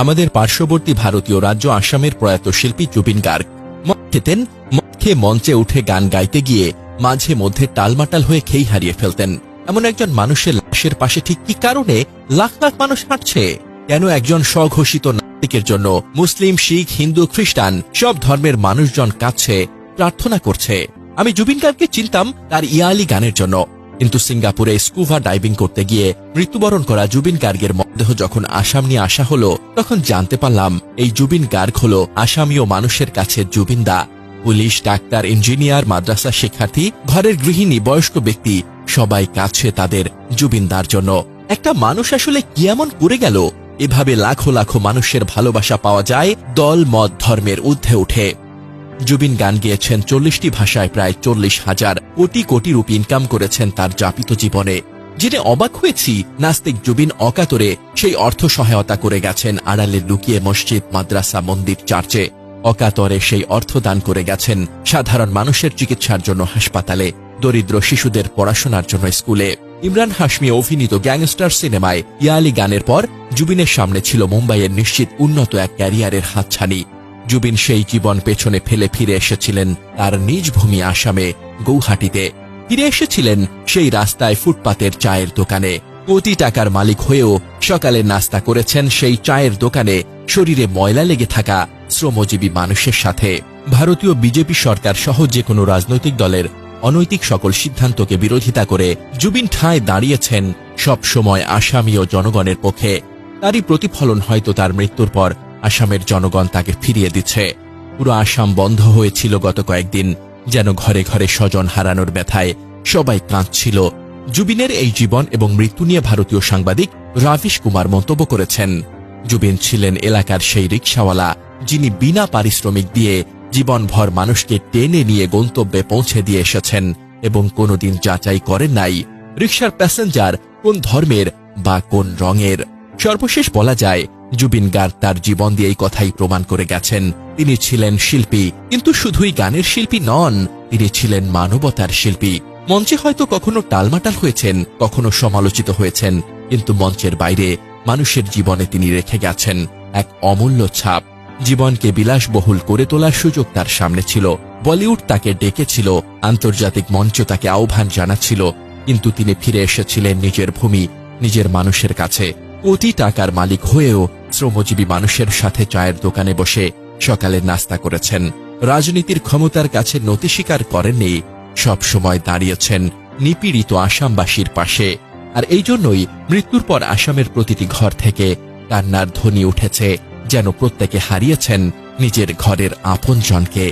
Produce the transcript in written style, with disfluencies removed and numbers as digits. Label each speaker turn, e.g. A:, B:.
A: আমাদের পার্শ্ববর্তী ভারতীয় রাজ্য আসামের প্রয়াত শিল্পী জুবিন গার্গ মদ খেতেন। মদ খেয়ে মঞ্চে উঠে গান গাইতে গিয়ে মাঝে মধ্যে টালমাটাল হয়ে খেই হারিয়ে ফেলতেন। এমন একজন মানুষের লাশের পাশে ঠিক কি কারণে লাখ লাখ মানুষ হাঁটছে? কেন একজন স্বঘোষিত নাস্তিকের জন্য মুসলিম, শিখ, হিন্দু, খ্রিস্টান সব ধর্মের মানুষজন কাঁদছে, প্রার্থনা করছে? আমি জুবিন গার্গকে চিনতাম তার ইয়ালি গানের জন্য, কিন্তু সিঙ্গাপুরে স্কুবা ডাইভিং করতে গিয়ে মৃত্যুবরণ করা জুবিন গার্গের মরদেহ যখন আসাম নিয়ে আসা হলো, তখন জানতে পারলাম এই জুবিন গার্গ হল আসামীয় মানুষের কাছে জুবিনদা। পুলিশ, ডাক্তার, ইঞ্জিনিয়ার, মাদ্রাসা শিক্ষার্থী, ঘরের গৃহিণী, বয়স্ক ব্যক্তি সবাই কাছে তাদের জুবিনদার জন্য। একটা মানুষ আসলে কি এমন করে গেল এভাবে লাখো লাখো মানুষের ভালোবাসা পাওয়া যায় দল মত ধর্মের ঊর্ধ্বে উঠে? জুবিন গান গেয়েছেন 40টি ভাষায়, প্রায় 40,000 কোটি কোটি রুপি ইনকাম করেছেন তার যাপিত জীবনে। জেনে অবাক হয়েছি নাস্তিক জুবিন অকাতরে সেই অর্থ সহায়তা করে গেছেন আড়ালে লুকিয়ে মসজিদ, মাদ্রাসা, মন্দির, চার্চে। অকাতরে সেই অর্থ দান করে গেছেন সাধারণ মানুষের চিকিৎসার জন্য হাসপাতালে, দরিদ্র শিশুদের পড়াশোনার জন্য স্কুলে। ইমরান হাশমি অভিনীত গ্যাংস্টার সিনেমায় ইয়ালি গানের পর জুবিনের সামনে ছিল মুম্বাইয়ের নিশ্চিত উন্নত এক ক্যারিয়ারের হাতছানি। জুবিন সেই জীবন পেছনে ফেলে ফিরে এসেছিলেন তার নিজ ভূমি আসামে, গৌহাটিতে। ফিরে এসেছিলেন সেই রাস্তায় ফুটপাতের চায়ের দোকানে। কোটি টাকার মালিক হয়েও সকালে নাস্তা করেছেন সেই চায়ের দোকানে শরীরে ময়লা লেগে থাকা শ্রমজীবী মানুষের সাথে। ভারতীয় বিজেপি সরকার সহ যে কোনো রাজনৈতিক দলের অনৈতিক সকল সিদ্ধান্তকে বিরোধিতা করে জুবিন ঠায় দাঁড়িয়েছেন সব সময় আসামীয় জনগণের পক্ষে। তারই প্রতিফলন হয়তো তার মৃত্যুর পর আসামের জনগণ তাকে ফিরিয়ে দিচ্ছে। পুরো আসাম বন্ধ হয়েছিল গত কয়েকদিন, যেন ঘরে ঘরে স্বজন হারানোর ব্যথায় সবাই কাঁদছিল। জুবিনের এই জীবন এবং মৃত্যু নিয়ে ভারতীয় সাংবাদিক রাভিশ কুমার মন্তব্য করেছেন, জুবিন ছিলেন এলাকার সেই রিকশাওয়ালা যিনি বিনা পারিশ্রমিক দিয়ে জীবনভর মানুষকে টেনে নিয়ে গন্তব্যে পৌঁছে দিয়ে এসেছেন এবং কোনোদিন যাচাই করেন নাই রিকশার প্যাসেঞ্জার কোন ধর্মের বা কোন রঙের। সর্বশেষ বলা যায় জুবিন গার্গ তার জীবন দিয়ে এই কথাই প্রমাণ করে গেছেন তিনি ছিলেন শিল্পী, কিন্তু শুধুই গানের শিল্পী নন, তিনি ছিলেন মানবতার শিল্পী। মঞ্চে হয়তো কখনো টালমাটাল হয়েছেন, কখনো সমালোচিত হয়েছেন, কিন্তু মঞ্চের বাইরে মানুষের জীবনে তিনি রেখে গেছেন এক অমূল্য ছাপ। জীবনকে বিলাসবহুল করে তোলার সুযোগ তার সামনে ছিল। বলিউড তাকে ডেকেছিল, আন্তর্জাতিক মঞ্চ তাকে আহ্বান জানাচ্ছিল, কিন্তু তিনি ফিরে এসেছিলেন নিজের ভূমি, নিজের মানুষের কাছে। কোটি টাকার মালিক হয়েও শ্রমজীবী মানুষের সাথে চায়ের দোকানে বসে সকালের নাস্তা করেছেন। রাজনীতির ক্ষমতার কাছে নতি স্বীকার করেননি, সব সময় দাঁড়িয়েছেন নিপীড়িত আসামবাসীর পাশে। আর এই জন্যই মৃত্যুর পর আসামের প্রতিটি ঘর থেকে কান্নার ধ্বনি উঠেছে, যেন প্রত্যেকে হারিয়েছেন নিজের ঘরের আপনজনকে।